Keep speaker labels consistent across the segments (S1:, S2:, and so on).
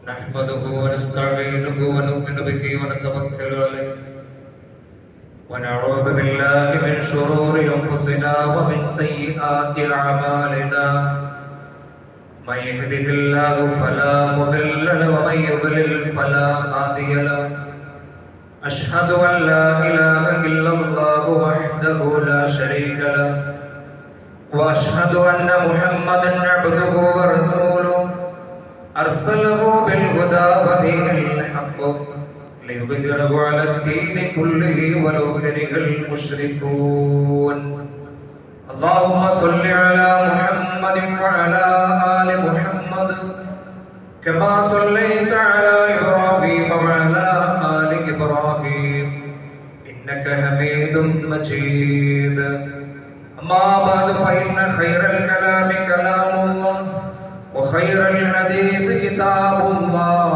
S1: نحمده ونستعينه ونؤمن به ونتوكل عليه ونعوذ بالله من شرور أنفسنا ومن سيئات أعمالنا من يهده الله فلا مضل له ومن يضلل فلا هادي له أشهد أن لا إله إلا الله وحده لا شريك له وأشهد أن محمدا عبده ورسوله أرسله بالهدى ودين الحق ليظهره على الدين كله ولو كره المشركون اللهم صل على محمد وعلى آل محمد كما صليت على إبراهيم وعلى آل إبراهيم إنك حميد مجيد أما بعد فإن خير الكلام كلام الله وخير الحديث كتاب الله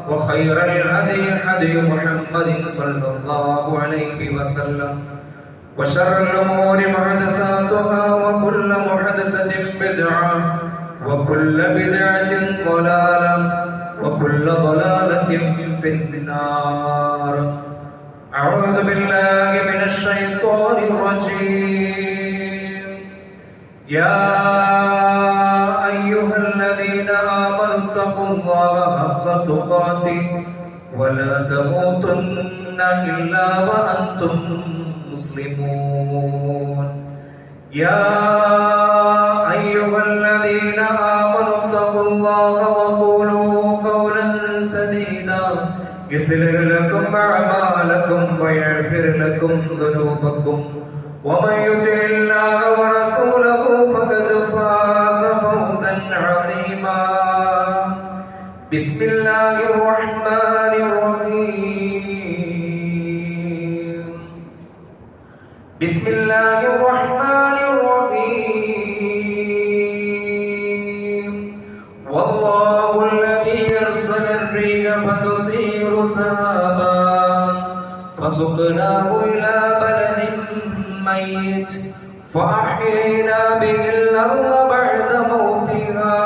S1: وخير الهدي هدي محمد صلى الله عليه وسلم وشر الأمور محدثاتها وكل محدثة بدعة وكل بدعة ضلالة وكل ضلالة في النار أعوذ بالله من الشيطان الرجيم يا أيها الذين آمنوا اتقوا الله حق تقاته ولا تموتن إلا وأنتم مسلمون يا أيها الذين آمنوا اتقوا الله وقولوا قولا سديدا يصلح لكم أعمالكم ويغفر لكم ذنوبكم ومن يطع الله ورسوله فقد فاز فوزا عظيما بسم الله الرحمن الرحيم بسم الله الرحمن الرحيم والله الذي أرسل الريح فتثير سحابا فسقناه إلى بلد ميت فأحيينا به الأرض بعد موتها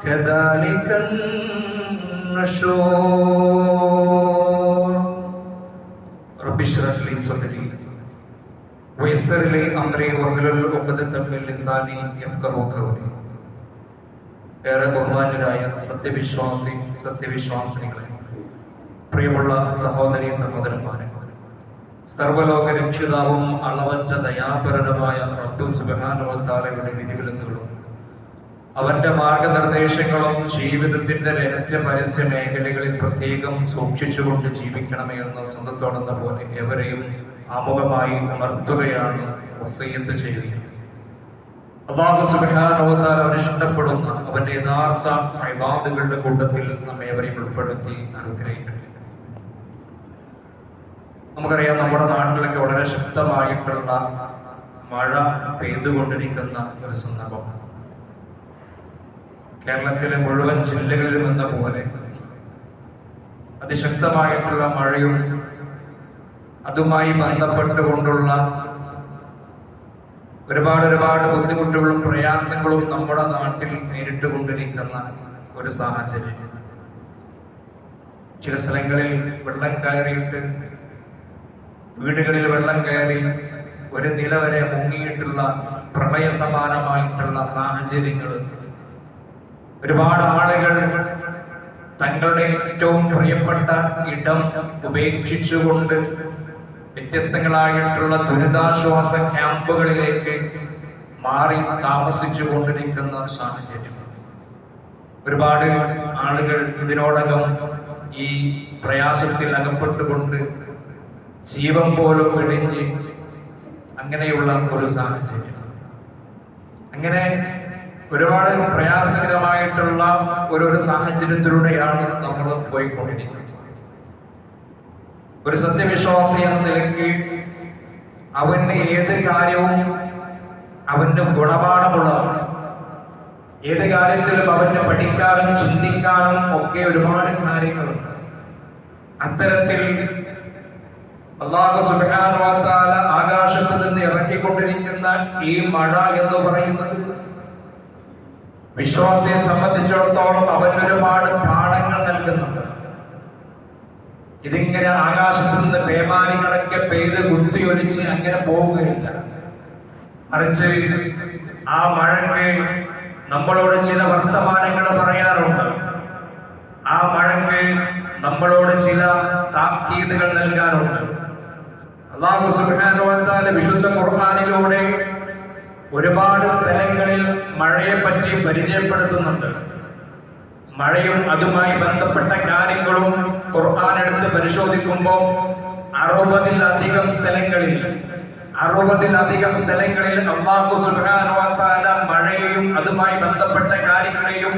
S1: كذلك النشور رب اشرح لي صدري ويسر لي أمري واحلل عقدة من لساني يفقهوا قولي ഏറെ ബഹുമാന്യരായ സത്യവിശ്വാസികളെ പ്രിയമുള്ള സഹോദരീ സഹോദരന്മാരെ സർവലോക രക്ഷിതാവും അളവറ്റ ദയാപരനുമായ റബ്ബ് സുബ്ഹാനഹു വ തആലയുടെ വിധിവിലക്കുകളും അവന്റെ മാർഗനിർദ്ദേശങ്ങളും ജീവിതത്തിന്റെ രഹസ്യ പരസ്യ മേഖലകളിൽ പ്രത്യേകം സൂക്ഷിച്ചുകൊണ്ട് ജീവിക്കണമേ എന്ന് സ്വന്തത്തോടെന്ന പോലെ എവരെയും ആമുഖമായി ഉണർത്തുകയാണ് വസിയ്യത്ത് ചെയ്യുക. അല്ലാഹു സുബ്ഹാനഹു വ തആല ഇഷ്ടപ്പെടുന്ന അവന്റെ യഥാർത്ഥ ഇബാദുകളുടെ കൂട്ടത്തിൽ നമ്മെ ഏവരെയും ഉൾപ്പെടുത്തി അനുഗ്രഹിക്കട്ടെ. നമുക്കറിയാം, നമ്മുടെ നാട്ടിലൊക്കെ വളരെ ശക്തമായിട്ടുള്ള മഴ പെയ്തുകൊണ്ടിരിക്കുന്ന ഒരു സന്ദർഭം. കേരളത്തിലെ മുഴുവൻ ജില്ലകളിലും എന്ന പോലെ അതിശക്തമായിട്ടുള്ള മഴയും അതുമായി ബന്ധപ്പെട്ടുകൊണ്ടുള്ള ഒരുപാട് ബുദ്ധിമുട്ടുകളും പ്രയാസങ്ങളും നമ്മുടെ നാട്ടിൽ നേരിട്ടുകൊണ്ടിരിക്കുന്ന ഒരു സാഹചര്യം. ചില സ്ഥലങ്ങളിൽ വെള്ളം കയറിയിട്ട് വീടുകളിൽ വെള്ളം കയറി ഒരു നില വരെ മുങ്ങിയിട്ടുള്ള പ്രളയ സമാനമായിട്ടുള്ള സാഹചര്യങ്ങൾ. ഒരുപാട് ആളുകൾ തങ്ങളുടെ ഏറ്റവും പ്രിയപ്പെട്ട ഇടം ഉപേക്ഷിച്ചുകൊണ്ട് വ്യത്യസ്തങ്ങളായിട്ടുള്ള ദുരിതാശ്വാസ ക്യാമ്പുകളിലേക്ക് മാറി താമസിച്ചു കൊണ്ടിരിക്കുന്ന സാഹചര്യം. ഒരുപാട് ആളുകൾ ഇതിനോടകം ഈ പ്രയാസത്തിൽ അകപ്പെട്ടുകൊണ്ട് ജീവൻ പോലും വെടിഞ്ഞ് അങ്ങനെയുള്ള ഒരു സാഹചര്യം. അങ്ങനെ ഒരുപാട് പ്രയാസകരമായിട്ടുള്ള ഒരു സാഹചര്യത്തിലൂടെയാണ് നമ്മൾ പോയിക്കൊണ്ടിരിക്കുന്നത്. ഒരു സത്യവിശ്വാസി എന്ന നിലയ്ക്ക് അവന് ഏത് കാര്യവും അവന്റെ ഗുണപാഠമുള്ളതാണ്. ഏത് കാര്യത്തിലും അവന് പഠിക്കാനും ചിന്തിക്കാനും ഒക്കെ ഒരുപാട് കാര്യങ്ങളുണ്ട്. അത്തരത്തിൽ അല്ലാഹു സുബ്ഹാനഹു വ തആല ആകാശത്ത് നിന്ന് ഇറക്കിക്കൊണ്ടിരിക്കുന്ന ഈ മഴ എന്ന് പറയുന്നത് വിശ്വാസിയെ സംബന്ധിച്ചിടത്തോളം അവൻ ഒരുപാട് പാഠങ്ങൾ
S2: ഇതിങ്ങനെ ആകാശത്ത് നിന്ന് പേമാരികളൊക്കെ പെയ്ത് കുത്തിയൊലിച്ച് അങ്ങനെ പോവുകയില്ല. മറിച്ച് ആ മഴയ്ക്ക് നമ്മളോട് ചില വർത്തമാനങ്ങൾ പറയാറുണ്ട്. ആ മഴയ്ക്ക് നമ്മളോട് ചില താക്കീതുകൾ നൽകാറുണ്ട്. അല്ലാഹു സുബ്ഹാനഹു വ തആല വിശുദ്ധ ഖുർആനിലൂടെ ഒരുപാട് സ്ഥലങ്ങളിൽ മഴയെ പറ്റി പരിചയപ്പെടുത്തുന്നുണ്ട്. മഴയും അതുമായി ബന്ധപ്പെട്ട കാര്യങ്ങളും ഖുർആൻ എടുത്ത് പരിശോധിക്കുമ്പോൾ 60-ലധികം സ്ഥലങ്ങളിൽ അല്ലാഹു സുബ്ഹാനഹു വ തആല മഴയെയും അതുമായി ബന്ധപ്പെട്ട കാര്യങ്ങളെയും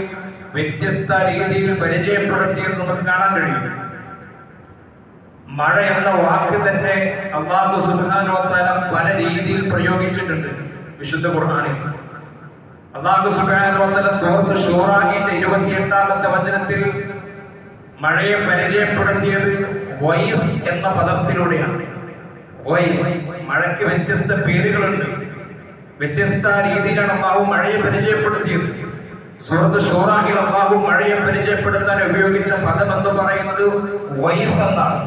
S2: വ്യത്യസ്ത രീതിയിൽ പരിചയപ്പെടുത്തിയത് നമുക്ക് കാണാൻ കഴിയും. മഴ എന്ന വാക്ക് തന്നെ അല്ലാഹു സുബ്ഹാനഹു വ തആല പല രീതിയിൽ പ്രയോഗിച്ചിട്ടുണ്ട് വിശുദ്ധ ഖുർആനിൽ. അല്ലാഹു സുബ്ഹാനഹു വ തആല സൂറത്ത് ശൂറായുടെ 28-ാമത്തെ വചനത്തിൽ മഴയെ പരിചയപ്പെടുത്തിയത് വൈസ് എന്ന പദത്തിലൂടെയാണ്. വൈസ്, മഴയ്ക്ക് വ്യത്യസ്ത പേരുകളുണ്ട്, വ്യത്യസ്ത രീതിയിലാണ് അല്ലാഹു മഴയെ പരിചയപ്പെടുത്തിയത്. സൂറത്ത് ശൂറായിൽ അല്ലാഹു മഴയെ പരിചയപ്പെടുത്താൻ ഉപയോഗിച്ച പദം എന്ന് പറയുന്നത് വൈസ് എന്നാണ്.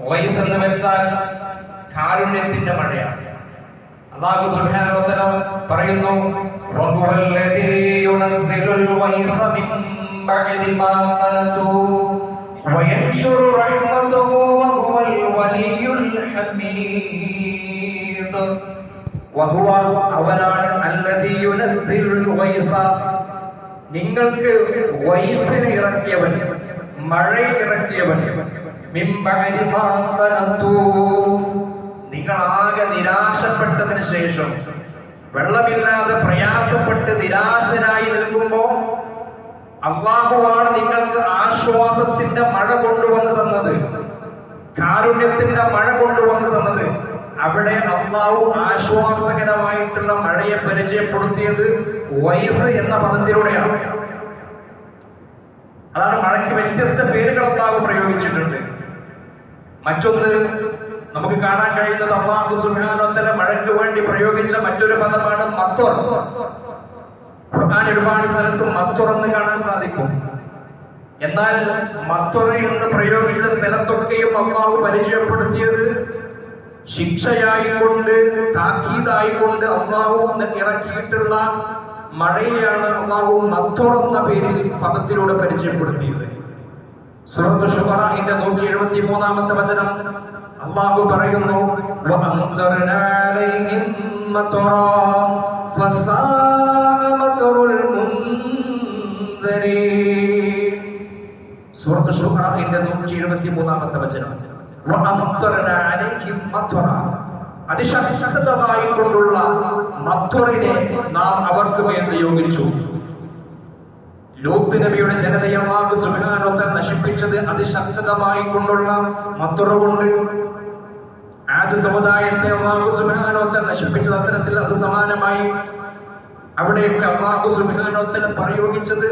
S2: വൈസ് എന്ന് വെച്ചാൽ കാരുണ്യത്തിന്റെ മഴയാണ്. അല്ലാഹു സുബ്ഹാനഹു വ തആല പറയുന്നു, വഹുവല്ലദീ യുനസ്സിലുൽ വൈസ മിൻ ബഅദി മാ ഖനതു വയൻശുറു റഹ്മതഹു വഹുവൽ വലിയുൽ ഹമീദ്. വഹുവ, അവനാണ് അല്ലദീ യുനസ്സിലുൽ വൈസ, നിങ്ങൾക്ക് വൈസിനെ ഇറക്കിയവൻ, മഴയെ ഇറക്കിയവൻ. മിൻ ബഅദി മാ ഖനതു, നിങ്ങൾ ആകെ നിരാശപ്പെട്ടതിന് ശേഷം, വെള്ളമില്ലാതെ പ്രയാസപ്പെട്ട് നിരാശനായി നിൽക്കുമ്പോ അല്ലാഹുവാണ് നിങ്ങൾക്ക് ആശ്വാസത്തിന്റെ മഴ കൊണ്ടുവന്ന് തന്നത്, കാരുണ്യത്തിന്റെ മഴ കൊണ്ടുവന്ന് തന്നത്. അവിടെ അല്ലാഹു ആശ്വാസകരമായിട്ടുള്ള മഴയെ പരിചയപ്പെടുത്തിയത് വൈസ് എന്ന പദത്തിലൂടെയാണ്. അതാണ് മഴയ്ക്ക് വ്യത്യസ്ത പേരുകൾ അല്ലാഹു പ്രയോഗിച്ചിട്ടുണ്ട്. മറ്റൊന്ന് നമുക്ക് കാണാൻ കഴിയുന്നത് അല്ലാഹു സുബ്ഹാനഹു വ തആല മഴയ്ക്ക് വേണ്ടി പ്രയോഗിച്ച മറ്റൊരു പദമാണ് മത്വർ. ഖുർആൻ ഒരുപാട് സ്ഥലത്ത് മത്വർ എന്ന് കാണാൻ സാധിക്കും. എന്നാൽ മത്വർ എന്ന് പ്രയോഗിച്ച സ്ഥലത്തൊക്കെയും അല്ലാഹു പരിചയപ്പെടുത്തിയത് ശിക്ഷയായിക്കൊണ്ട്, താക്കീതായിക്കൊണ്ട് അല്ലാഹു ഇറക്കിയിട്ടുള്ള മഴയെയാണ് അല്ലാഹു മത്വർ എന്ന പേരിൽ പദത്തിലൂടെ പരിചയപ്പെടുത്തിയത്. സൂറത്ത് ശുഅറയുടെ 173-ാമത്തെ വചനം അല്ലാഹു പറയുന്നു, വഅൻസർനാ അലൈഹിം മത്വറാ ഫസാഅ മത്വറുൽ മുൻദരീൻ. സൂറത്ത് ശുഅറയുടെ 173-ാമത്തെ വചനം, വഅൻസർനാ അലൈഹിം മത്വറാ, അതിശക്തമായി കൊണ്ടുള്ള മത്വറിനെ നാം അവർക്ക് മേൽ നിയോഗിച്ചു. ലൂത്ത് നബിയുടെ ജനതയെ അല്ലാഹു സുബ്ഹാനഹു വ തആല നശിപ്പിച്ചത് അതിശക്തമായി കൊണ്ടുള്ള മത്വർ കൊണ്ട്. ആദ് സമുദായത്തെ അല്ലാഹു സുബ്ഹാനഹു വ തആല നശിപ്പിച്ചത് അത്തരത്തിൽ അത് സമാനമായി. അവിടെയൊക്കെ അല്ലാഹു സുബ്ഹാനഹു വ തആല പ്രയോഗിച്ചത്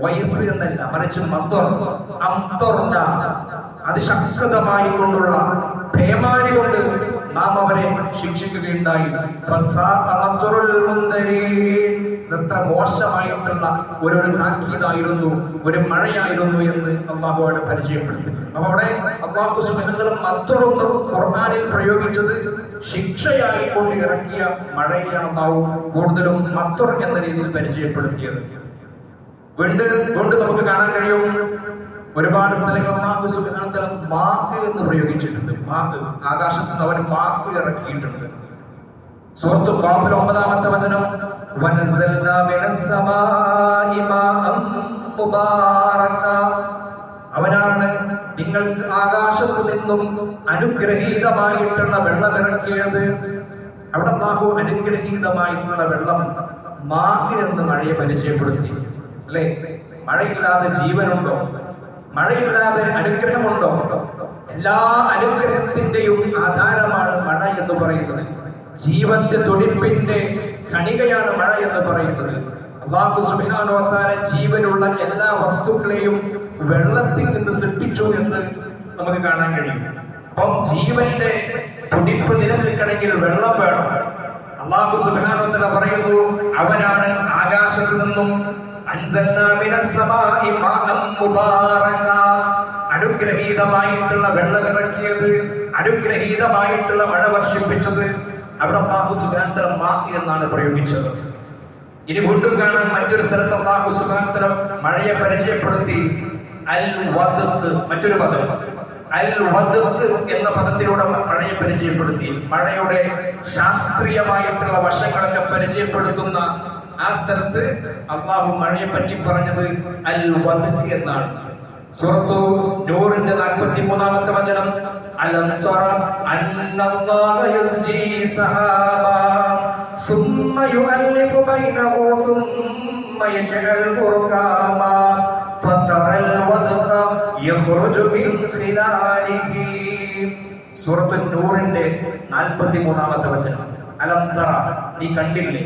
S2: വൈസ് എന്നല്ല, മറിച്ച് മത്വർ, അംതർന, അതിശക്തമായി കൊണ്ടുള്ള പേമാരി കൊണ്ട് നാം അവരെ ശിക്ഷിക്കുകയുണ്ടായി. എത്ര മോശമായിട്ടുള്ള ഒരു താക്കീതായിരുന്നു, ഒരു മഴയായിരുന്നു എന്ന് അല്ലാഹു അവിടെ പരിചയപ്പെടുത്തി. അപ്പൊ അവിടെ അല്ലാഹു സുബ്ഹാനഹു വ തആല മത്വർ എന്ന് ഖുർആനിൽ പ്രയോഗിച്ചത് ശിക്ഷയായി കൊണ്ട് ഇറക്കിയ മഴയാണ് അല്ലാഹു കൂടുതലും മത്വർ എന്ന രീതിയിൽ പരിചയപ്പെടുത്തിയത്. കൊണ്ട് നമുക്ക് കാണാൻ കഴിയും ഒരുപാട് സ്ഥലങ്ങൾ അല്ലാഹു സുബ്ഹാനഹു വ തആല മാക്ക് എന്ന് പ്രയോഗിച്ചിട്ടുണ്ട്. മാക്ക്, ആകാശത്ത് നിന്ന് അവൻ മാക്ക് ഇറക്കിയിട്ടുണ്ട്. സൂറത്ത് ഖാഫിൽ 9-ാമത്തെ വചനം, വനസ്സൽനാ മിനസ്സമാഇ മാഅൻ മുബാറക, അവനാണ് നിങ്ങൾക്ക് ആകാശത്തു നിന്നും അനുഗ്രഹീതമായിട്ടുള്ള വെള്ളം ഇറക്കിയത്. അവിടെ അല്ലാഹു അനുഗ്രഹീതമായിട്ടുള്ള വെള്ളം, മാക്ക് എന്ന് മഴയെ പരിചയപ്പെടുത്തി. അല്ലെ, മഴയില്ലാതെ ജീവനുണ്ടോ? മഴയില്ലാതെ അനുഗ്രഹമുണ്ടോ? എല്ലാ അനുഗ്രഹത്തിന്റെയും ആധാരമാണ് മഴ എന്ന് പറയുന്നത്. ജീവന്റെ തുടിപ്പിന്റെ കണികയാണ് മഴ എന്ന് പറയുന്നത്. അല്ലാഹു സുബ്ഹാനഹു വ തആല ജീവനുള്ള എല്ലാ വസ്തുക്കളെയും വെള്ളത്തിൽ നിന്ന് സൃഷ്ടിച്ചു എന്ന് നമുക്ക് കാണാൻ കഴിയും. അപ്പം ജീവന്റെ തുടിപ്പ് നിലനിൽക്കണമെങ്കിൽ വെള്ളം വേണം. അല്ലാഹു സുബ്ഹാനഹു വ തആല പറയുന്നു, അവനാണ് ആകാശത്തു നിന്നും അൻസൽനാ മിനസ്സമാഇ മാഅൻ മുബാറക, അനുഗ്രഹീതമായിട്ടുള്ള വെള്ളം ഇറക്കിയത്, അനുഗ്രഹീതമായിട്ടുള്ള മഴ വർഷിപ്പിച്ചത്. അവിടെ അല്ലാഹു സുബ്ഹാനഹു വ തആല മാ എന്നാണ് പ്രയോഗിച്ചത്. ഇനി വീണ്ടും കാണാൻ മറ്റൊരു സ്ഥലത്ത് അല്ലാഹു സുബ്ഹാനഹു വ തആല മഴയെ പരിചയപ്പെടുത്തി അൽ വദത്ത്, മറ്റൊരു പദം അൽ വദത്ത് എന്ന പദത്തിലൂടെ മഴയെ പരിചയപ്പെടുത്തി. മഴയുടെ ശാസ്ത്രീയമായിട്ടുള്ള വശങ്ങളൊക്കെ പരിചയപ്പെടുത്തുന്ന ആ സ്ഥലത്ത് അല്ലാഹു മഴയെ പറ്റി പറഞ്ഞത് അൽ വദത്ത് എന്നാണ്. സൂറത്തു നൂറിന്റെ 43-ാമത്തെ വചനം, അലം തറ അന്നല്ലാഹ യസ്ജി സഹാബ ثم يؤلف بينه ثم يجعل ركاما فترى الودق يخرج من خلاله. സൂറത്തു നൂറിന്റെ 43-ാമത്തെ വചനം. അലം തറ, നീ കണ്ടില്ലേ,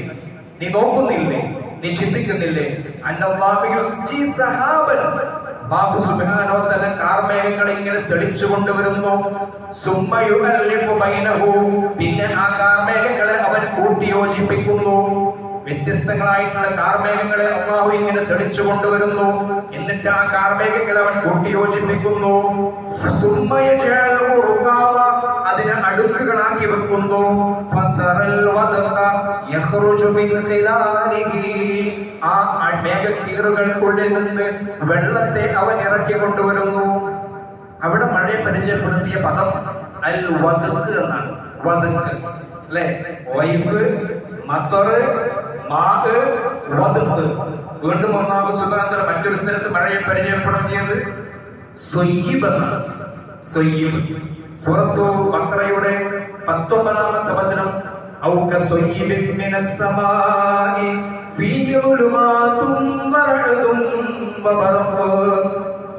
S2: നീ നോക്കുന്നില്ലേ, നീ ചിന്തിക്കുന്നില്ലേ? അന്നല്ലാഹു യസ്ജി സഹാബൻ, അല്ലാഹു സുബ്ഹാനഹു വ തആല കാർമേഘങ്ങളെ ഇങ്ങനെ തെളിച്ചു കൊണ്ടുവരുന്നു. സുമ്മ യുഅല്ലിഫു ബൈനഹു, പിന്നെ ആ കാർമേഘങ്ങളെ അവൻ കൂട്ടിയോജിപ്പിക്കുന്നു. വ്യത്യസ്തങ്ങളായിട്ടുള്ള കാർമേഘങ്ങളെ അല്ലാഹു ഇങ്ങനെ തെളിച്ചു കൊണ്ടുവരുന്നു. എന്നിട്ട് ആ കാർമേഘങ്ങളെ അവൻ കൂട്ടിയോജിപ്പിക്കുന്നു. സുമ്മ യജഅലു റുകാമ, അതിനെ അടുക്കുകളാക്കി വെക്കുന്നു. ഫതറൽ വദഖ യഖ്റുജു മിൻ ഖിലാലിഹി, ആ മേഘക്കീറുകൾക്കുള്ളിൽ നിന്ന് വെള്ളത്തെ അവൻ ഇറക്കി കൊണ്ടുവരുന്നു. അവിടെ മഴയെ പരിചയപ്പെടുത്തിയ പദം അൽ വദഖ് എന്നാണ്. വദഖ് അല്ലേ? വൈഫ്, മത്തർ, മാഹ്, വദഖ്. വീണ്ടും അല്ലാഹു സുബ്ഹാനഹു വ തആല മറ്റൊരു സ്ഥലത്ത് മഴയെ പരിചയപ്പെടുത്തിയത് സ്വയ്യിബ് എന്നാണ്. സ്വയ്യിബ് സൂറത്തു ബഖറയുടെ 19-ാമത്തെ വചനം, ഔ കസ്വയ്യിബിൻ മിനസ് സമാഇ ഫീഹി ദുലുമാതും വറഅദും വബറഖ്.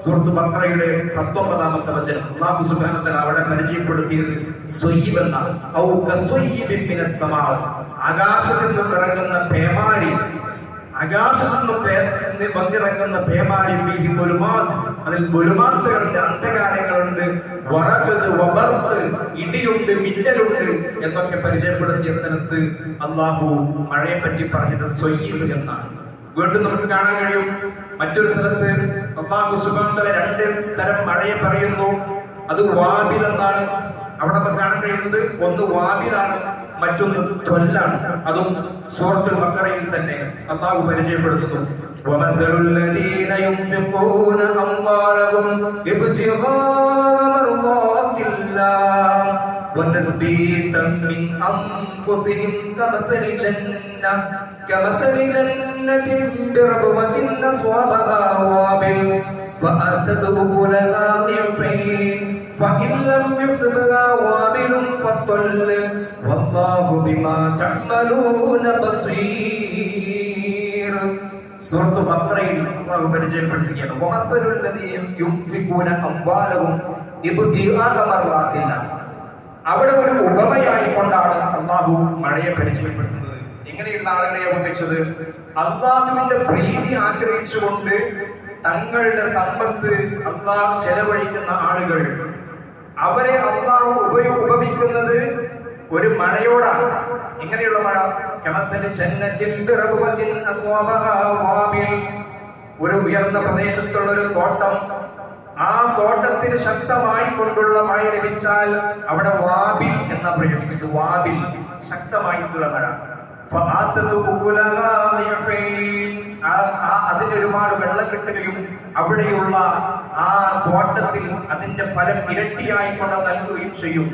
S2: സൂറത്തു ബഖറയുടെ 19-ാമത്തെ വചനം അല്ലാഹു സുബ്ഹാനഹു വ തആല അവിടെ പരിചയപ്പെടുത്തിയത് സ്വയ്യിബ് എന്നാണ്. ഔ കസ്വയ്യിബിൻ മിനസ് സമാഇ, ആകാശത്തിൽ നിന്ന് ഇറങ്ങുന്ന പേമാരി, ആകാശത്ത് നിന്ന് വന്നിറങ്ങുന്ന പേമാരി, ഫീഹി ദുലുമാത്, അതിൽ ദുലുമാത്തുകളുണ്ട്, അന്ധകാരങ്ങളുണ്ട്, വറഅദ് വബർഖ്, ഇടിയുണ്ട്, മിന്നലുണ്ട് എന്നൊക്കെ പരിചയപ്പെടുത്തിയ സ്ഥലത്ത് അല്ലാഹു മഴയെ പറ്റി പറഞ്ഞത് സ്വയ്യിബ് എന്നാണ്. വീണ്ടും നമുക്ക് കാണാൻ കഴിയും മറ്റൊരു സ്ഥലത്ത് അല്ലാഹു സുബ്ഹാനഹു വ തആല 2 തരം മഴയെ പറയുന്നു. അത് വാബിൽ എന്നാണ്. അവിടെ നമുക്ക് കാണാൻ കഴിയുന്നത് ഒന്ന് വാബിലാണ്, മറ്റൊന്ന് ത്വല്ലാണ്. അതും സൂറത്തുൽ ബഖറയിൽ തന്നെ അല്ലാഹു പരിചയപ്പെടുത്തുന്നു. വമഥലുൽ ലദീന യുൻഫിഖൂന അംവാലഹും ഇബ്തിഗാഅ മർളാത്തില്ലാഹ് വതസ്ബീതൻ മിൻ അൻഫുസിഹിം കമഥലി ജന്നത്തിൻ ബിറബ്വത്തിൻ അസ്വാബഹാ വാബിൽ فآتت أكلها ضعفين فإن لم يصبها وابل فطل والله بما تعملون بصير. സൂറത്തു ബഖറയിൽ അല്ലാഹു പരിചയപ്പെടുത്തുകയാണ് വമഥലുൽ ലദീന യുൻഫിഖൂന അംവാലഹും ഇബ്തിഗാഅ മർളാത്തില്ലാഹ്. അവിടെ ഒരു ഉപമയായി കൊണ്ടാണ് അല്ലാഹു മഴയെ പരിചയപ്പെടുത്തുന്നത്. എങ്ങനെയുള്ള ആളുകളെ ഉപമിച്ചത്? അല്ലാഹുവിന്റെ പ്രീതി ആഗ്രഹിച്ചുകൊണ്ട് തങ്ങളുടെ സമ്പത്ത് അല്ലാഹു ചെലവഴിക്കുന്ന ആളുകൾ, അവരെ അല്ലാഹു ഉപമിക്കുന്നത് ഒരു മഴയോടാണ്. എങ്ങനെയുള്ള മഴ? ഒരു ഉയർന്ന പ്രദേശത്തുള്ള ഒരു തോട്ടം, ആ തോട്ടത്തിന് ശക്തമായി കൊണ്ടുള്ള മഴ ലഭിച്ചാൽ അവിടെ വാബിൽ എന്നാ പ്രയോഗിച്ചത്. വാബിൽ, ശക്തമായിട്ടുള്ള മഴ. അതിന് ഒരുപാട് വെള്ളം കിട്ടുകയും അവിടെയുള്ള ആ തോട്ടത്തിൽ അതിന്റെ ഫലം ഇരട്ടിയായിക്കൊണ്ട് നൽകുകയും ചെയ്യും.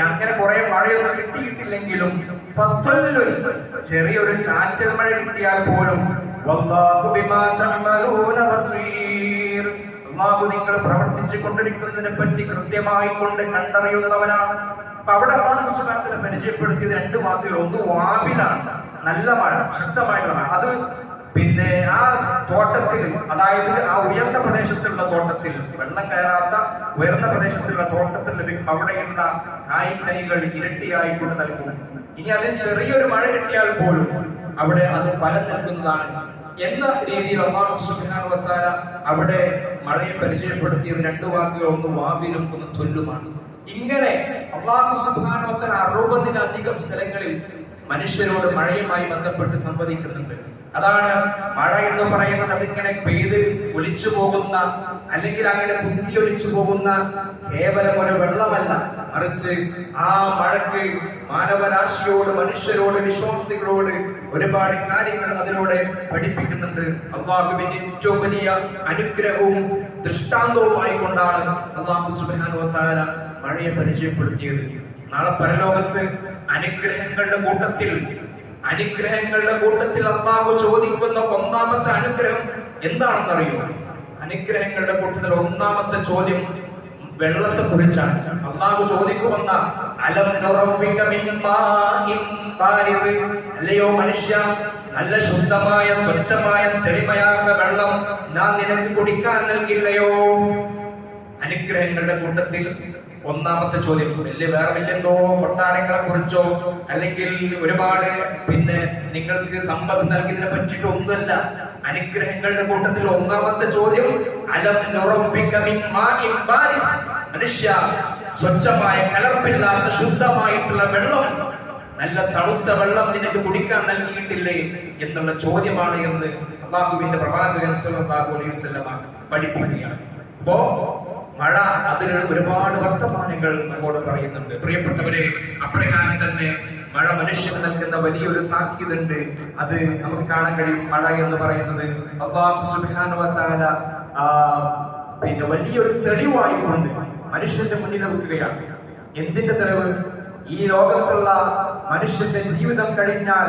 S2: അങ്ങനെ കുറെ മഴയൊന്നും കിട്ടിയിട്ടില്ലെങ്കിലും ചെറിയൊരു ചാറ്റൽ മഴ കിട്ടിയാൽ പോലും അല്ലാഹു നിങ്ങൾ പ്രവർത്തിച്ചു കൊണ്ടിരിക്കുന്നതിനെ പറ്റി കൃത്യമായി കൊണ്ട് കണ്ടറിയുന്നവനാണ്. അപ്പൊ അവിടെ അല്ലാഹു സുബ്ഹാനഹു വ തആല പരിചയപ്പെടുത്തിയത് 2 വാക്കുകൾ. ഒന്ന് വാബിലാണ്, നല്ല മഴ, ശക്തമായിട്ടുള്ള മഴ. അത് പിന്നെ ആ തോട്ടത്തിൽ, അതായത് ആ ഉയർന്ന പ്രദേശത്തുള്ള തോട്ടത്തിൽ, വെള്ളം കയറാത്ത ഉയർന്ന പ്രദേശത്തുള്ള തോട്ടത്തിൽ അവിടെയുള്ള കായ്ക്കനികൾ ഇരട്ടിയായിക്കൊണ്ട് നൽകും. ഇനി അതിൽ ചെറിയൊരു മഴ കിട്ടിയാൽ പോലും അവിടെ അത് ഫലം നൽകുന്നതാണ് എന്ന രീതിയിൽ അല്ലാഹു സുബ്ഹാനഹു വ തആല അവിടെ മഴയെ പരിചയപ്പെടുത്തിയത് 2 വാക്കുകൾ. ഒന്ന് വാബിലും ഒന്ന് ത്വല്ലുമാണ്. ഇങ്ങനെ അല്ലാഹു സുബ്ഹാനഹു വ തആല 60-ലധികം സ്ഥലങ്ങളിൽ മനുഷ്യരോട് മഴയുമായി ബന്ധപ്പെട്ട് സംവദിക്കുന്നുണ്ട്. അതാണ് മഴ എന്ന് പറയുന്നത്. അതിങ്ങനെ പെയ്ത് ഒലിച്ചു പോകുന്ന, അല്ലെങ്കിൽ അങ്ങനെ കുത്തി ഒലിച്ചു പോകുന്ന കേവലം ഒരു വെള്ളമല്ല, മറിച്ച് ആ മഴയ്ക്ക് മാനവരാശിയോട്, മനുഷ്യരോട്, വിശ്വാസികളോട് ഒരുപാട് കാര്യങ്ങൾ അതിലൂടെ പഠിപ്പിക്കുന്നുണ്ട്. അള്ളാഹുവിന്റെ ഏറ്റവും വലിയ അനുഗ്രഹവും ദൃഷ്ടാന്തവുമായി കൊണ്ടാണ് അള്ളാഹു സുബ്ഹാനഹു വ തആല മഴയെ പരിചയപ്പെടുത്തിയത്. നാളെ പരലോകത്ത് അനുഗ്രഹങ്ങളുടെ കൂട്ടത്തിൽ അള്ളാഹു ചോദിക്കുന്ന ഒന്നാമത്തെ അനുഗ്രഹം എന്താണെന്നറിയോ? അനുഗ്രഹങ്ങളുടെ കൂട്ടത്തിൽ ഒന്നാമത്തെ ചോദ്യം വെള്ളത്തെ കുറിച്ചാണ്. അള്ളാഹു ചോദിക്കുമെന്ന അലം നുറബ്ബിക മിൻ മാഇൻ ബാരിദ്, അല്ലയോ മനുഷ്യ, നല്ല ശുദ്ധമായ, സ്വച്ഛമായ, തെളിമയാർന്ന വെള്ളം ഞാൻ നിനക്ക് കുടിക്കാൻ നൽകില്ലയോ? അനുഗ്രഹങ്ങളുടെ കൂട്ടത്തിൽ ഒന്നാമത്തെ ചോദ്യം വേറെ വല്ലെന്തോ കൊട്ടാരങ്ങളെ കുറിച്ചോ അല്ലെങ്കിൽ ഒരുപാട് നിങ്ങൾക്ക് സമ്പത്ത് നൽകിയതിനെ പറ്റിയിട്ട് ഒന്നുമല്ല. അനുഗ്രഹങ്ങളുടെ കൂട്ടത്തിൽ ഒന്നാമത്തെ ചോദ്യം അലം നുറബ്ബിക മിൻ മാഇൻ ബാരിദ്, മനുഷ്യ, സ്വച്ഛമായ, കലർപ്പില്ലാത്ത, ശുദ്ധമായിട്ടുള്ള വെള്ളം, നല്ല തണുത്ത വെള്ളം നിനക്ക് കുടിക്കാൻ നൽകിയിട്ടില്ലേ എന്നുള്ള ചോദ്യമാണ് എന്ന് അല്ലാഹുവിന്റെ പ്രവാചകൻ സ്വല്ലല്ലാഹു അലൈഹി വസല്ലം പഠിപ്പിക്കുകയാണ്. അപ്പോ മഴ, അതിന് ഒരുപാട് വർത്തമാനങ്ങൾ നമ്മോട് പറയുന്നുണ്ട്. പ്രിയപ്പെട്ടവരെ, അപ്രകാരം തന്നെ മഴ മനുഷ്യന് നൽകുന്ന വലിയൊരു താക്കീതുണ്ട്. അത് നമുക്ക് കാണാൻ കഴിയും. മഴ എന്ന് പറയുന്നത് അല്ലാഹു സുബ്ഹാനഹു വ തആല വലിയൊരു തെളിവായിക്കൊണ്ട് മനുഷ്യന്റെ മുന്നിൽ വെക്കുകയാണ്. എന്തിന്റെ തെളിവ്? ഈ ലോകത്തുള്ള മനുഷ്യന്റെ ജീവിതം കഴിഞ്ഞാൽ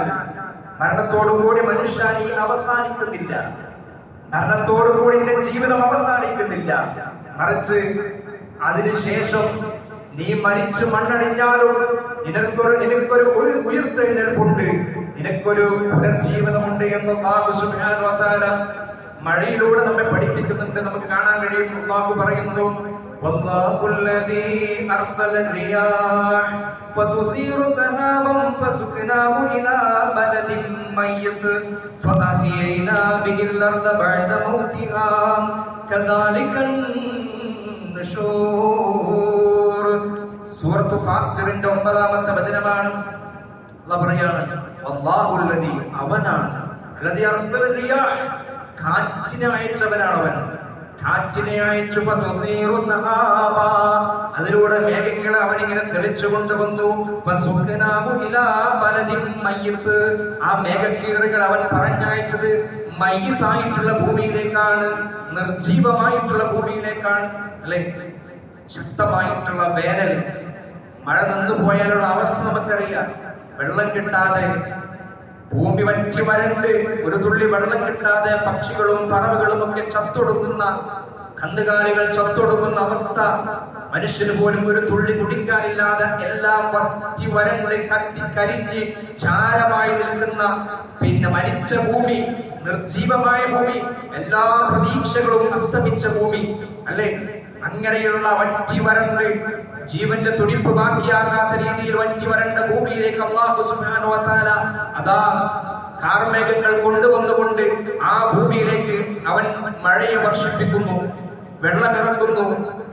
S2: മരണത്തോടുകൂടി മനുഷ്യൻ അവസാനിക്കുന്നില്ല. മരണത്തോടുകൂടി ജീവിതം അവസാനിക്കുന്നില്ല, മറിച്ച് അതിനുശേഷം നീ മരിച്ചു മണ്ണടിഞ്ഞാലും നിനക്കൊരു ഉയർത്തെഴുന്നേൽപ്പുണ്ട്, നിനക്കൊരു പുനർജീവനമുണ്ട് എന്ന് അല്ലാഹു സുബ്ഹാനഹു വ തആല മഴയിലൂടെ നമ്മെ പഠിപ്പിക്കുന്നുണ്ട്. നമുക്ക് കാണാൻ കഴിയും. അല്ലാഹു പറയുന്നു, വല്ലാഹു അല്ലദീ അർസല റിയാഹ ഫതുസീറു സഹാബൻ ഫസുഖ്നാഹു ഇലാ ബലദിൻ മയ്യിത് ഫഅഹ്യൈനാ ബിഹിൽ അർദ ബഅദ മൗതിഹാ കദാലികൻ നുശൂർ. സൂറത്തു ഫാത്തിറിന്റെ 9-ാമത്തെ വചനമാണ്. അല്ലാഹു പറയാണ്, വല്ലാഹു അല്ലദീ, അവനാണ്, അല്ലദീ അർസല റിയാഹ, കാറ്റിനെ അയച്ചവനാണ് അവൻ. കാറ്റിനെ അയച്ചു, അതിലൂടെ മേഘങ്ങളെ അവനിങ്ങനെ തെളിച്ചു കൊണ്ടുവന്നു. ആ മേഘക്കീറുകൾ അവൻ പറഞ്ഞയച്ചത് മയ്യിത്തായിട്ടുള്ള ഭൂമിയിലേക്കാണ്, നിർജീവമായിട്ടുള്ള ഭൂമിയിലേക്കാണ്. അല്ലെ, ശക്തമായിട്ടുള്ള വേനൽ, മഴ നിന്നു പോയാലുള്ള അവസ്ഥ നമുക്കറിയാം. വെള്ളം കിട്ടാതെ ഭൂമി വറ്റി വരണ്ട്, ഒരു തുള്ളി വെള്ളം കിട്ടാതെ പക്ഷികളും പറവകളും ഒക്കെ ചത്തൊടുക്കുന്ന, കന്നുകാലികൾ ചത്തൊടുക്കുന്ന അവസ്ഥ. മനുഷ്യന് പോലും ഒരു തുള്ളി കുടിക്കാനില്ലാതെ എല്ലാം വറ്റി വരണ്ട് കത്തിക്കരിഞ്ഞ് ചാരമായി നിൽക്കുന്ന, മരിച്ച ഭൂമി, നിർജീവമായ ഭൂമി, എല്ലാ പ്രതീക്ഷകളും അസ്തമിച്ച ഭൂമി. അല്ലെ, അങ്ങനെയുള്ള വറ്റി വരണ്ട്, ജീവന്റെ തുടിപ്പ് ബാക്കിയാകാത്ത രീതിയിൽ വറ്റി വരണ്ട ഭൂമിയിലേക്ക് അല്ലാഹു സുബ്ഹാനഹു വ തആല അതാ കാർമേഘങ്ങൾ കൊണ്ടുവന്നുകൊണ്ട് ആ ഭൂമിയിലേക്ക് അവൻ മഴയെ വർഷിപ്പിക്കുന്നു, വെള്ളമിറക്കുന്നു.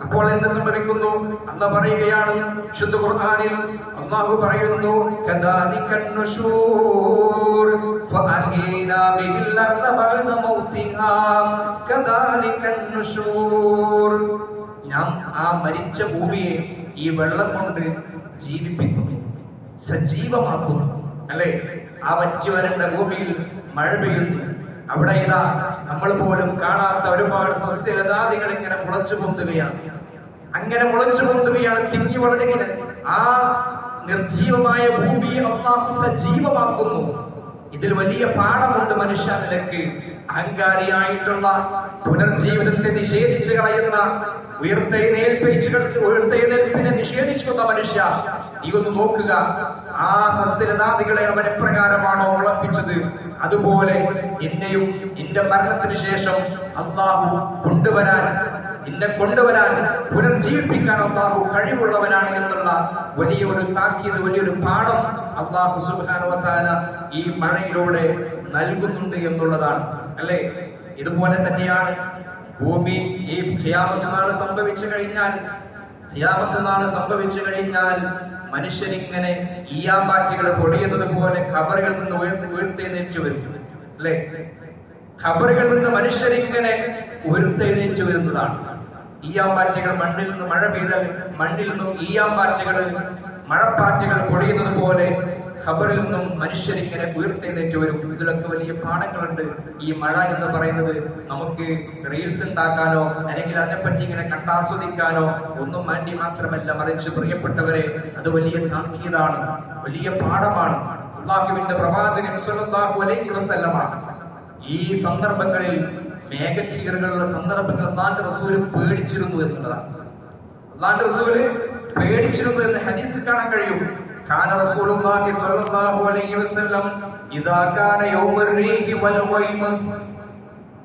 S2: അപ്പോൾ എന്ത് സംഭവിക്കുന്നു? അല്ലാഹു പറയുകയാണ് വിശുദ്ധ ഖുർആനിൽ. അല്ലാഹു പറയുന്നു, കദാലികൻ നുശൂർ ഫഅഹീനാ ബിഹിൽ അർദ ബഅദ മൗതിഹാ കദാലികൻ നുശൂർ. നാം ആ മരിച്ച ഭൂമിയെ ഈ വെള്ളം കൊണ്ട് ജീവിപ്പിക്കുന്നു, സജീവമാക്കുന്നു. അല്ലെ, ആ വറ്റി വരേണ്ട ഭൂമിയിൽ മഴ പെയ്യുന്നു. അവിടെ ഇതാ നമ്മൾ പോലും കാണാത്ത ഒരുപാട് സസ്യലതാദികൾ ഇങ്ങനെ മുളച്ചു പൊന്തുകയാണ്. അങ്ങനെ മുളച്ചു പൊന്തുകയാണ്, തിങ്ങി വളരുകയാണ്. ആ നിർജീവമായ ഭൂമിയെ അല്ലാഹു സജീവമാക്കുന്നു. ഇതിൽ വലിയ പാഠമുണ്ട് മനുഷ്യനിലേക്ക്. അഹങ്കാരിയായിട്ടുള്ള, പുനർജീവിതത്തെ നിഷേധിച്ചു കളയുന്ന, ഉയർത്തെഴുന്നേൽപ്പിനെ നിഷേധിക്കുന്ന മനുഷ്യ, നീ ഒന്ന് നോക്കുക. ആ സസ്യലതാദികളെ അവൻ എപ്രകാരമാണോ മുളപ്പിച്ചത്, അതുപോലെ എന്നെയും എന്റെ മരണത്തിന് ശേഷം അല്ലാഹു കൊണ്ടുവരാൻ പുനർജീവിപ്പിക്കാൻ അല്ലാഹു കഴിവുള്ളവനാണ് എന്നുള്ള വലിയൊരു താക്കീത്, വലിയൊരു പാഠം അല്ലാഹു സുബ്ഹാനഹു വ തആല ഈ മഴയിലൂടെ നൽകുന്നുണ്ട് എന്നുള്ളതാണ്. അല്ലെ, ഇതുപോലെ തന്നെയാണ് ഭൂമി. ഈ ഖിയാമത്ത് നാൾ സംഭവിച്ചു കഴിഞ്ഞാൽ മനുഷ്യരിങ്ങനെ ഈയാമ്പാറ്റുകൾ പൊടിയുന്നത് പോലെ ഖബറിൽ നിന്ന് ഉയർത്തെഴുന്നേറ്റ് വരും. അല്ലെ? ഖബറുകളിൽ നിന്ന് മനുഷ്യരിങ്ങനെ ഉയർത്തെഴുന്നേറ്റ് വരുന്നതാണ്. ഈയാമ്പാറ്റകൾ മണ്ണിൽ നിന്ന് മഴ പെയ്താൽ മണ്ണിൽ നിന്നും ഈയാമ്പാറ്റകൾ മഴപ്പാറ്റകൾ പൊടിയുന്നത് പോലെ ഖബറിൽ നിന്നും മനുഷ്യരിങ്ങനെ ഉയർത്തെഴുന്നേറ്റ് വരും. ഇതിലൊക്കെ വലിയ പാഠങ്ങളുണ്ട്. ഈ മഴ എന്ന് പറയുന്നത് നമുക്ക് റീൽസ് ഉണ്ടാക്കാനോ അല്ലെങ്കിൽ അതിനെപ്പറ്റി ഇങ്ങനെ കണ്ടാസ്വദിക്കാനോ ഒന്നും വേണ്ടി മാത്രമല്ല, മറിച്ച് പ്രിയപ്പെട്ടവരെ അത് വലിയ താക്കീതാണ്, വലിയ പാഠമാണ്. അല്ലാഹുവിന്റെ പ്രവാചകൻ സ്വല്ലല്ലാഹു അലൈഹി വസല്ലമ ഈ സന്ദർഭങ്ങളിൽ മേഘക്കീറുകളുള്ള സന്ദർഭങ്ങൾ അല്ലാഹുവിന്റെ റസൂൽ പേടിച്ചിരുന്നു എന്നുള്ളതാണ്. അല്ലാഹുവിന്റെ റസൂൽ പേടിച്ചിരുന്നു എന്ന് ഹദീസിൽ കാണാൻ കഴിയും. കാന റസൂലുള്ളാഹി സ്വല്ലല്ലാഹു അലൈഹി വസല്ലം ഇദാ കാന യൗമുർ റീഹി വൽ ഗൈമ,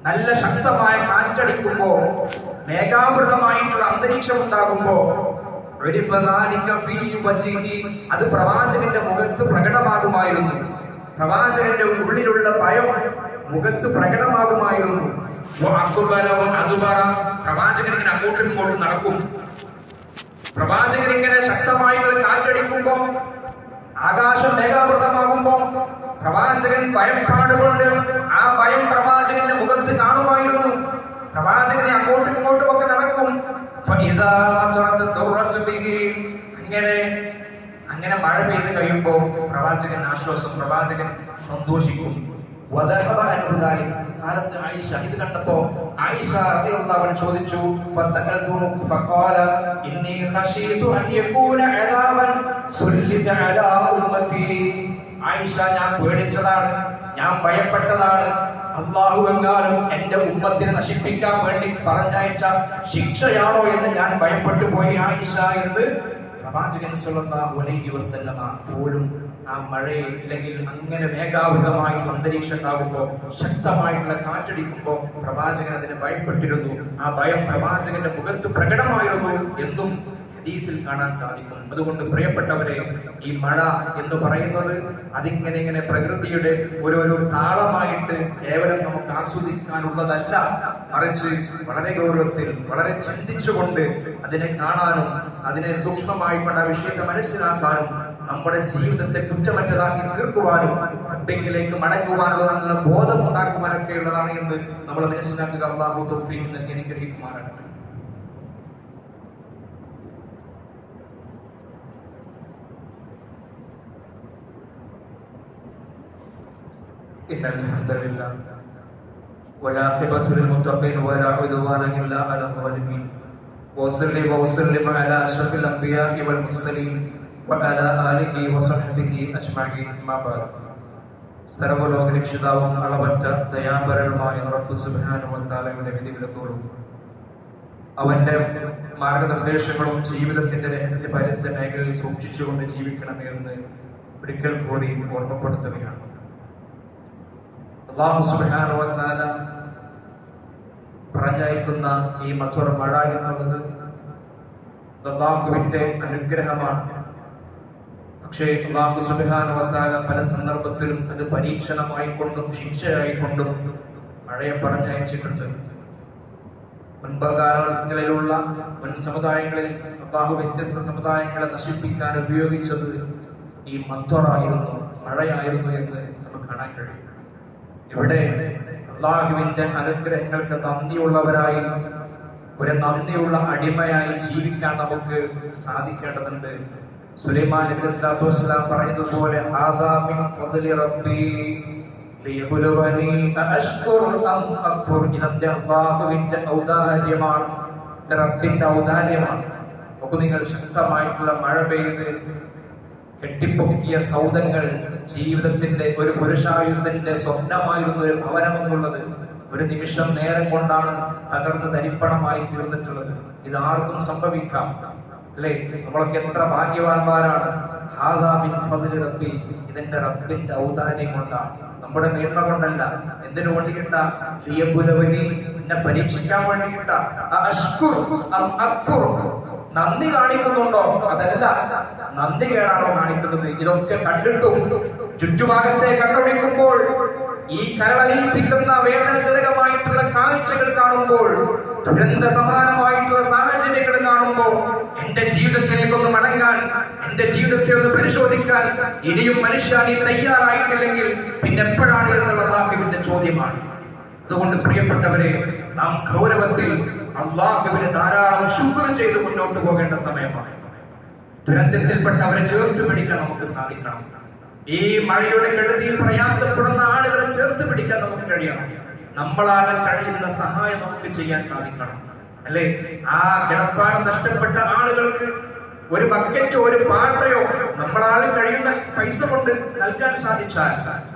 S2: നല്ല ശക്തമായ കാറ്റടിക്കുമ്പോ മേഘാവൃതമായിട്ടുള്ള അന്തരീക്ഷം ഉണ്ടാകുമ്പോ അത് പ്രവാചകന്റെ മുഖത്ത് പ്രകടമാകുമായിരുന്നു. പ്രവാചകന്റെ ഉള്ളിലുള്ള ഭയം മുഖത്ത് പ്രകടമാകുമായിരുന്നു. പ്രവാചകൻ ഇങ്ങനെ അങ്ങോട്ടും ഇങ്ങോട്ടും നടക്കും. പ്രവാചകൻ ഇങ്ങനെ ശക്തമായിട്ടുള്ള കാറ്റടിക്കുമ്പോ ആകാശം മേഘാവൃതമാകുമ്പോ പ്രവാചകൻ ഭയപ്പാടുകൊണ്ട് ആ ഭയം പ്രവാചകന്റെ മുഖത്ത് കാണുമായിരുന്നു. പ്രവാചകനെ അങ്ങോട്ടും ഇങ്ങോട്ടും ഒക്കെ നടക്കും. അങ്ങനെ മഴ പെയ്ത് കഴിയുമ്പോ പ്രവാചകൻ ആശ്വാസം, പ്രവാചകൻ സന്തോഷിക്കും. കാലത്ത് ആയിഷ ഇത് കണ്ടപ്പോ ആയിഷ റളിയല്ലാഹു അൻഹ ചോദിച്ചു, ഫഖാല ഇന്നി ഖശീതു അൻ യകൂന അദാബൻ സുല്ലിത അലാ ഉമ്മത്തി. ആയിഷ, ഞാൻ പേടിച്ചതാണ്, ഞാൻ ഭയപ്പെട്ടതാണ്, അല്ലാഹു എങ്ങാനും എന്റെ ഉമ്മത്തിനെ നശിപ്പിക്കാൻ വേണ്ടി പറഞ്ഞയച്ച ശിക്ഷയാണോ എന്ന് ഞാൻ ഭയപ്പെട്ടു പോയി ആയിഷ എന്ന് പ്രവാചകൻ സ്വല്ലല്ലാഹു അലൈഹി വസല്ലമ പോലും ആ മഴയിൽ അല്ലെങ്കിൽ അങ്ങനെ മേഘാവൃതമായിട്ടുള്ള അന്തരീക്ഷം ഉണ്ടാകുമ്പോ ശക്തമായിട്ടുള്ള കാറ്റടിക്കുമ്പോ പ്രവാചകൻ അതിന് ഭയപ്പെട്ടിരുന്നു. ആ ഭയം പ്രവാചകന്റെ മുഖത്ത് പ്രകടമായിരുന്നു എന്നും ഹദീസിൽ കാണാൻ സാധിക്കും. അതുകൊണ്ട് പ്രിയപ്പെട്ടവരെ, ഈ മഴ എന്ന് പറയുന്നത് അതിങ്ങനെ പ്രകൃതിയുടെ ഓരോരോ താളമായിട്ട് കേവലം നമുക്ക് ആസ്വദിക്കാനുള്ളതല്ല, മറിച്ച് വളരെ ഗൗരവത്തിൽ വളരെ ചിന്തിച്ചുകൊണ്ട് അതിനെ കാണാനും അതിനെ സൂക്ഷ്മമായിക്കൊണ്ട് ആ വിഷയത്തെ മനസ്സിലാക്കാനും നമ്മുടെ ജീവിതത്തെ കുറ്റമറ്റതാക്കി തീർക്കുവാനും റബ്ബിലേക്ക് മടങ്ങുവാനുള്ളതാണെന്നുള്ള ബോധം ഉണ്ടാക്കുവാനൊക്കെ ഉള്ളതാണ് എന്ന് നമ്മൾ മനസ്സിലാക്കുക. അല്ലാഹു തൗഫീഖ് നൽകി അനുഗ്രഹിക്കുമാറാകട്ടെ. إن الحمد لله والعاقبة للمتقين ولا عدوان إلا على الظالمين وأصلي وأسلم على أشرف الأنبياء والمرسلين وعلى آله وصحبه أجمعين ما بعد. സർവ്വലോക രക്ഷിതാവും അളവറ്റ ദയാപരനുമായ റബ്ബ് സുബ്ഹാനഹു വ തആലയുടെ വിധിവിലക്കുകളും അവന്റെ മാർഗനിർദ്ദേശങ്ങളും ജീവിതത്തിന്റെ രഹസ്യ പരസ്യ മേഖലയിൽ സൂക്ഷിച്ചുകൊണ്ട് ജീവിക്കണമേ എന്ന് ഒരിക്കൽ കൂടി ഓർമ്മപ്പെടുത്തുകയാണ്. അല്ലാഹു സുബ്ഹാനഹു വ തആല പറഞ്ഞയക്കുന്ന ഈ മധുര മഴ എന്നുള്ളത് അല്ലാഹുവിന്റെ അനുഗ്രഹമാണ്. പക്ഷേ അല്ലാഹു സുബ്ഹാനഹു വ തആല പല സന്ദർഭത്തിലും അത് പരീക്ഷണമായിക്കൊണ്ടും ശിക്ഷയായിക്കൊണ്ടും മഴയെ പറഞ്ഞയച്ചിട്ടുണ്ട്. മുൻപകാലങ്ങളിലുള്ള മുൻ സമുദായങ്ങളിൽ അല്ലാഹു വ്യത്യസ്ത സമുദായങ്ങളെ നശിപ്പിക്കാൻ ഉപയോഗിച്ചത് ഈ മധ്വറായിരുന്നു, മഴയായിരുന്നു എന്ന് നമുക്ക് കാണാൻ കഴിയും. ഇവിടെ അല്ലാഹുവിന്റെ അനുഗ്രഹങ്ങൾക്ക് നന്ദിയുള്ളവരായി, ഒരു നന്ദിയുള്ള അടിമയായി ജീവിക്കാൻ നമുക്ക് സാധിക്കേണ്ടതുണ്ട്. സുലൈമാൻ നബി സ്വല്ലല്ലാഹു അലൈഹി വസല്ലം പറഞ്ഞതുപോലെ ഹാദാ മിൻ ഫദ്ലി റബ്ബി ലിയബ്ലുവനി അഷ്കുറു അം അക്ഫുർ. ഇത് അല്ലാഹുവിന്റെ ഔദാര്യമാണ്, റബ്ബിന്റെ ഔദാര്യമാണ്. അപ്പോൾ നിങ്ങൾ ശക്തമായിട്ടുള്ള മഴ പെയ്ത് കെട്ടിപ്പൊക്കിയ സൗധങ്ങൾ, ജീവിതത്തിന്റെ ഒരു പുരുഷായുസിന്റെ സ്വപ്നമായിരുന്ന ഒരു ഭവനം എന്നുള്ളത് ഒരു നിമിഷം നേരം കൊണ്ടാണ് തകർന്ന് തരിപ്പണമായി തീർന്നിട്ടുള്ളത്. ഇത് ആർക്കും സംഭവിക്കാം, അല്ലെ? നമ്മളൊക്കെ എത്ര ഭാഗ്യവാന്മാരാണ്. ഹാദാ മിൻ ഫദ്ലി റബ്ബി, ഇതെന്റെ റബ്ബിന്റെ ഔദാര്യം കൊണ്ടാണ്, നമ്മുടെ മേന്മ കൊണ്ടല്ല. എന്തിനു വേണ്ടിയിട്ടാ? ലിയബ്ലുവനി, എന്നെ പരീക്ഷിക്കാൻ വേണ്ടിയിട്ടാ. അഷ്കുർ അം അക്ഫുർ, നന്ദി കാണിക്കുന്നുണ്ടോ? അതല്ല, നന്ദി കേടാണോ കാണിക്കുന്നത്? ഇതൊക്കെ കണ്ടിട്ടും ചുറ്റുഭാഗത്തെ കണ്ണൊഴിക്കുമ്പോൾ, ഈ കരളലിപ്പിക്കുന്ന വേദനജനകമായിട്ടുള്ള കാഴ്ചകൾ കാണുമ്പോൾ, ദുരന്ത സമാനമായിട്ടുള്ള സാഹചര്യങ്ങൾ കാണുമ്പോൾ എന്റെ ജീവിതത്തിലേക്കൊന്ന് മടങ്ങാൻ, നിന്റെ ജീവിതത്തെ ഒന്ന് പരിശോധിക്കാൻ ഇനിയും മനുഷ്യ നീ തയ്യാറായിട്ടില്ലെങ്കിൽ പിന്നെ എപ്പോഴാണ് എന്നുള്ള അല്ലാഹുവിന്റെ ചോദ്യമാണ്. അതുകൊണ്ട് പ്രിയപ്പെട്ടവരെ, നാം ഗൗരവത്തിൽ അല്ലാഹുവിനെ ധാരാളം ശുക്ർ ചെയ്ത് മുന്നോട്ട് പോകേണ്ട സമയമാണ്. ദുരന്തത്തിൽപ്പെട്ടവരെ ചേർത്ത് പിടിക്കാൻ നമുക്ക് സാധിക്കണം. ഈ മഴയുടെ കെടുതിയിൽ പ്രയാസപ്പെടുന്ന ആളുകളെ ചേർത്ത് പിടിക്കാൻ നമുക്ക് കഴിയണം. നമ്മളാൽ കഴിയുന്ന സഹായം നമുക്ക് ചെയ്യാൻ സാധിക്കണം, അല്ലെ? ആ കിടപ്പാടം നഷ്ടപ്പെട്ട ആളുകൾക്ക് ഒരു ബക്കറ്റോ ഒരു പാട്ടയോ നമ്മളാൽ കഴിയുന്ന പൈസ കൊണ്ട് നൽകാൻ സാധിച്ചാൽ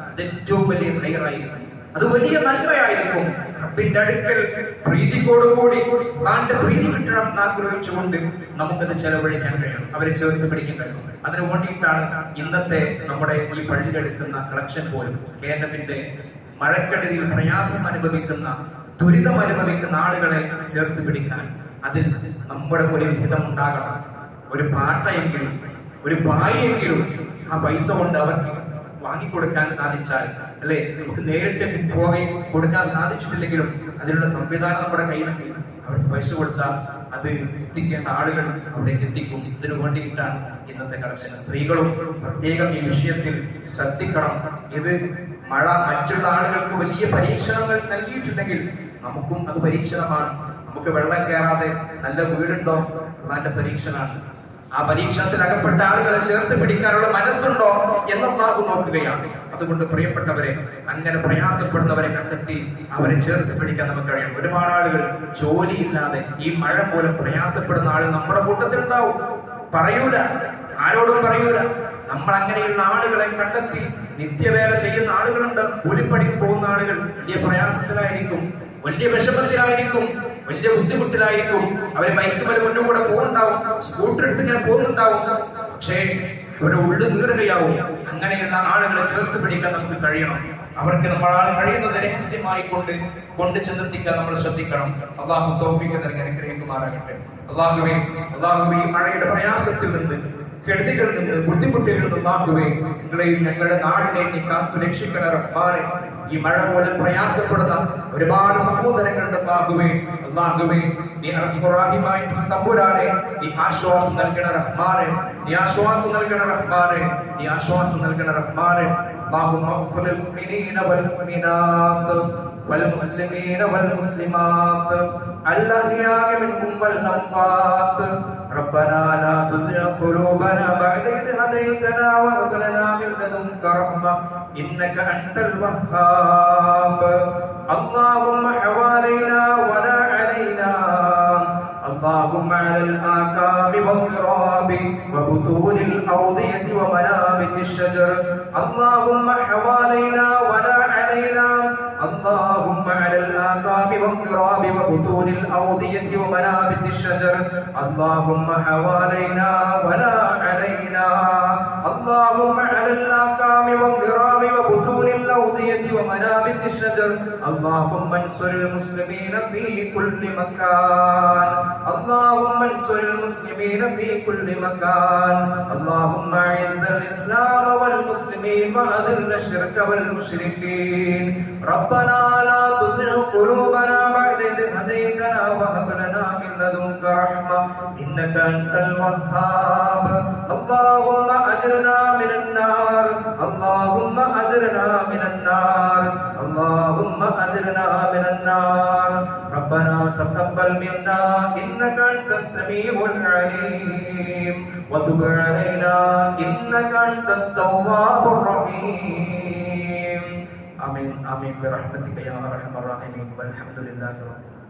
S2: അത് ഏറ്റവും വലിയ ഹൈറായിരിക്കും, അത് വലിയ നന്മയായിരിക്കും. റബ്ബിന്റെ അടുക്കൽ പ്രീതിയോടുകൂടി താന്റെ പ്രീതി കിട്ടണം ആഗ്രഹിച്ചുകൊണ്ട് നമുക്കത് ചെലവഴിക്കാൻ കഴിയണം, അവരെ ചേർത്ത് പിടിക്കാൻ കഴിയും. അതിനു വേണ്ടിയിട്ടാണ് ഇന്നത്തെ നമ്മുടെ ഈ പള്ളിയിലെടുക്കുന്ന കളക്ഷൻ പോലും. കേരളത്തിന്റെ മഴക്കെടുതിയിൽ പ്രയാസം അനുഭവിക്കുന്ന, ദുരിതം അനുഭവിക്കുന്ന ആളുകളെ ചേർത്ത് പിടിക്കാൻ അതിൽ നമ്മുടെ ഒരു വിഹിതം ഉണ്ടാകണം. ഒരു പാട്ടയെങ്കിലും ഒരു പായെങ്കിലും ആ പൈസ കൊണ്ട് അവർക്ക് വാങ്ങിക്കൊടുക്കാൻ സാധിച്ചാൽ, അല്ലെ? നമുക്ക് നേരിട്ട് പോയി കൊടുക്കാൻ സാധിച്ചിട്ടില്ലെങ്കിലും അതിനുള്ള സംവിധാനം നമ്മുടെ കയ്യിലുണ്ടെങ്കിൽ അവർക്ക് പൈസ കൊടുത്താൽ അത് എത്തിക്കേണ്ട ആളുകൾ അവിടേക്ക് എത്തിക്കും. ഇതിനു വേണ്ടിയിട്ടാണ് ഇന്നത്തെ കളക്ഷൻ. സ്ത്രീകളും പ്രത്യേകം ഈ വിഷയത്തിൽ ശ്രദ്ധിക്കണം. ഇത് മഴ മറ്റുള്ള ആളുകൾക്ക് വലിയ പരീക്ഷണങ്ങൾ നൽകിയിട്ടുണ്ടെങ്കിൽ നമുക്കും അത് പരീക്ഷണമാണ്. നമുക്ക് വെള്ളം കയറാതെ നല്ല വീടുണ്ടോ, അതാന്റെ പരീക്ഷണമാണ്. ആ പരീക്ഷണത്തിൽ അകപ്പെട്ട ആളുകളെ ചേർത്ത് പിടിക്കാനുള്ള മനസ്സുണ്ടോ എന്ന് അല്ലാഹു നോക്കുകയാണ്. അതുകൊണ്ട് പ്രിയപ്പെട്ടവരെ, അങ്ങനെ പ്രയാസപ്പെടുന്നവരെ കണ്ടെത്തി അവരെ ചേർത്ത് പിടിക്കാൻ നമുക്ക് കഴിയണം. ഒരുപാട് ആളുകൾ ജോലിയില്ലാതെ ഈ മഴ മൂലം പ്രയാസപ്പെടുന്ന ആൾ നമ്മുടെ കൂട്ടത്തിൽ ഉണ്ടാവും. പറയൂല, ആരോടും പറയൂല. നമ്മൾ അങ്ങനെയുള്ള ആളുകളെ കണ്ടെത്തി നിത്യവേല ചെയ്യുന്ന ആളുകളുണ്ട്. കൂലിപ്പണിക്ക് പോകുന്ന ആളുകൾ വലിയ പ്രയാസത്തിലായിരിക്കും, വലിയ വിഷമത്തിലായിരിക്കും, വലിയ ബുദ്ധിമുട്ടിലായിരിക്കും. അവരെ ബൈക്കുമല മുന്നോട്ട് പോകുന്നുണ്ടാവും, സ്കൂട്ടർ എടുത്ത് ഇങ്ങനെ പോകുന്നുണ്ടാവും. പക്ഷേ അവരുടെ ഉള്ളു നീറുകയാവും. അങ്ങനെയുള്ള ആളുകളെ ചേർത്ത് പിടിക്കാൻ നമുക്ക് കഴിയണം. അവർക്ക് നമ്മളാൽ കഴിയുന്നത് രഹസ്യമായി കൊണ്ട് ചെന്നെത്തിക്കാൻ നമ്മൾ ശ്രദ്ധിക്കണം. അല്ലാഹു തൗഫീഖ് നൽകി അനുഗ്രഹിക്കുമാറാകട്ടെ. അല്ലാഹുവേ, ഈ മഴയുടെ പ്രയാസത്തിൽ നിന്ന്, കെടുതികളിൽ നിന്ന്, ബുദ്ധിമുട്ടുകളിൽ നിന്ന് അല്ലാഹുവേ, നിങ്ങളെയും ഞങ്ങളുടെ നാടിനെയും നീ കാത്തു രക്ഷിക്കണ റഹ്മാനെ. ഈ മഴ പോലെ പ്രയാസപ്പെടുന്ന ഒരുപാട് സഹോദരങ്ങളുണ്ട് അല്ലാഹുവേ, നീ റഹ്മാനായ തമ്പുരാനെ, നീ ആശ്വാസം നൽകണ റഹ്മാനെ, നീ ആശ്വാസം നൽകണ റഹ്മാനെ, നീ ആശ്വാസം നൽകണ റഹ്മാനെ. اللهم اغفر للمؤمنين والمؤمنات والمسلمين والمسلمات الأحياء منهم والأموات. ربنا لا تزغ قلوبنا بعد إذ هديتنا وهب لنا من لدنك رحمة إنك أنت الوهاب. اللهم حوالينا ولا علينا، اللهم على الآكام والغراب وبطون الأودية ومنابت الشجر. اللهم حوالينا ولا علينا، اللهم على الآكام والغراب وبطون الأودية ومنابت الشجر. اللهم حوالينا ولا علينا، اللهم على الآكام والغراب وبطون الأودية ومنابت الشجر. اللهم انصر المسلمين في كل مكان، اللهم انصر المسلمين في كل مكان. اللهم اعز الإسلام والمسلمين وأذل الشرك والمشركين. ربنا لا تزغ قلوبنا بعد إذ هديتنا وهب لنا من لدنك رحمة إنك أنت الوهاب. اللهم أجرنا من النار، اللهم أجرنا من النار، اللهم أجرنا من النار. ربنا تقبل منا إنك أنت السميع العليم وتب علينا إنك أنت التواب الرحيم. آمين آمين برحمتك يا أرحم الراحمين والحمد لله رب العالمين.